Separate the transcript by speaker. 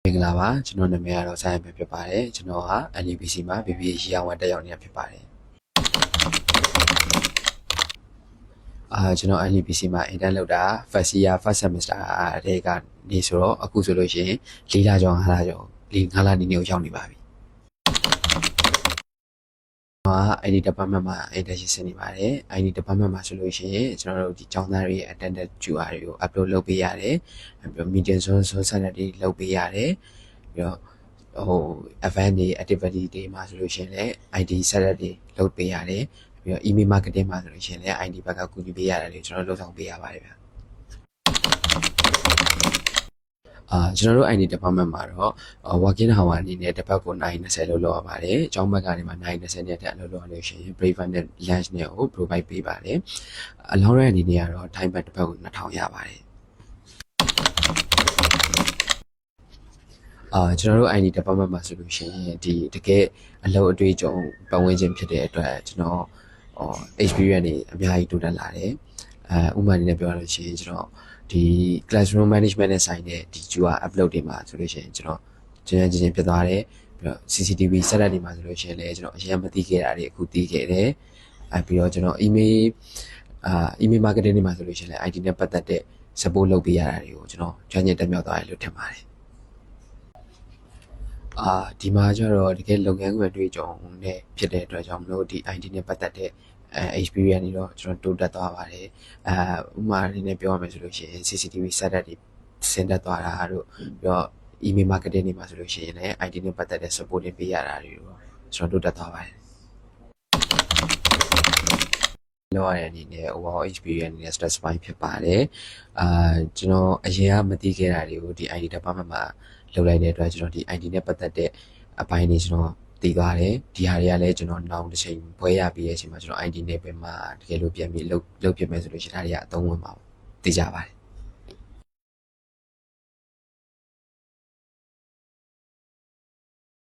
Speaker 1: င်္ဂလာပါကျွန်တော်နာမည်ကတော့ဆိုင်ပဲဖြစ်ပါတယ်ကျွန်တော်ဟာ NEBC မှာ BBA ရေအောင်ဝတက်ရောက်နေတာဖြစ်ပါတယ်ကျွန်တော် NEBC မှာ intern လုပ်တာ first year first semester အဲ့ကနေဆိုတော့အခုဆိုလို့ရှိရင်4လကျော်5လကျော်5လနေနေရောက်နေပါပြီID department မှာ internship ဆင်းနေပါတယ် ID department မှာဆိုလို့ရှိရင်ကျွန်တော်တို့ဒီကျောင်းသားတွေ attendance QR တွေကို upload လုပ်ပေးရတယ်ပြီးတော့ meeting zone set တွေလုပ်ပေးရတယ်ပြီးတော့event တွေ activity တွေမှာဆိုလို့ရှိရင်လည်း ID set တွေလုပ်ပေးရတယ်ပြီးတော့ email marketing မှာဆိုလို့ရှိရင်လည်း ID ဘက်ကကူညီပေးရတယ်လေကျွန်တော်လုပ်ဆောင်ပေးရပါတယ်ဗျကျွန်တော်တို့ ID department မှာတော့ working hour အနေနဲ့တစ်ပတ်ကို9:20လို့လုပ်ရပါတယ်။ကျောင်းဘက်ကနေမှ9:20နဲ့တက်လို့လုပ်ရလို့ရှိရင် breakfast နဲ့ lunch နဲ့ကို provide ပေးပါတယ်။အလောင်းရအနေနဲ့ကတော့ time ဘက်တစ်ပတ်ကို2000ရပါတယ်။ကျွန်တော်တို့ ID department မှာဆိုလို့ရှိရင်ဒီတကယ်အလုပ်အတွေ့အကြုံပတ်ဝန်းကျင်ဖြစ်တဲ့အတွက်ကျွန်တော်experience တွေအများကြီးတိုးတက်လာတယ်။ဥပမာအနေနဲ့ပြောရလို့ရှိရင်ကျွန်တော်ဒီ classroom management နဲ့ဆိုင်တဲ့ဒီ QR upload တွေမှာဆိုလို့ရှိရင်ကျွန်တော်ချင်းဖြစ်သွားတယ်ပြီးတော့ CCTV setup တွေမှာဆိုလို့ရှိရင်လည်းကျွန်တော်အရင်မသိခဲ့တာတွေအခုသိခဲ့တယ်ပြီးတော့ကျွန်တော် email marketing တွေမှာဆိုလို့ရှိရင်လည်း ID နဲ့ပတ်သက်တဲ့ support လုပ်ပေးရတာတွေကိုကျွန်တော်ကျွမ်းကျင်တက်မြောက်သွားတယ်လို့ထင်ပါတယ်ဒီမှာကျတော့တကယ်လုပ်ငန်းခွင်တွေ့ကြုံနဲ့ဖြစ်တဲ့အတွက်ကြောင့်မလို့ဒီ ID နဲ့ပတ်သက်တဲ့ experience တွေတော့ကျွန်တော်တိုးတက်သွားပါတယ်ဥပမာအနေနဲ့ပြောရမယ်ဆိုလို့ရှိရင် CCTV setup တွေဆင်းသက်သွားတာတို့ပြီးတော့ email marketing တွေမှာဆိုလို့ရှိရင်လည်း ID နဲ့ပတ်သက်တဲ့ support တွေပေးရတာတွေတော့ကျွန်တော်တိုးတက်သွားပါတယ်လောက်ရတဲ့အနေနဲ့ overall experience နဲ့ satisfy ဖြစ်ပါတယ်ကျွန်တော်အရင်ကမသိခဲ့တာတွေကိုဒီ ID department မှာလုပ်လိုက်တဲ့အတွက်ကျွန်တော်ဒီ ID နဲ့ပတ်သက်တဲ့အပိုင်းတွေကျွန်တော်သိသွားတယ်ဒီဟာတွေကလည်းကျွန်တော်နောက်တစ်ချိန်ဘွဲရပြီးတဲ့အချိန်မှာကျွန်တော် ID နဲ့ပဲမှာတကယ်လို့ပြန်ပြီးလုပ်ပြမယ်ဆိုလို့ရှိရင်ဒါတွေကအသုံးဝင်ပါဘူးသိကြပါတယ်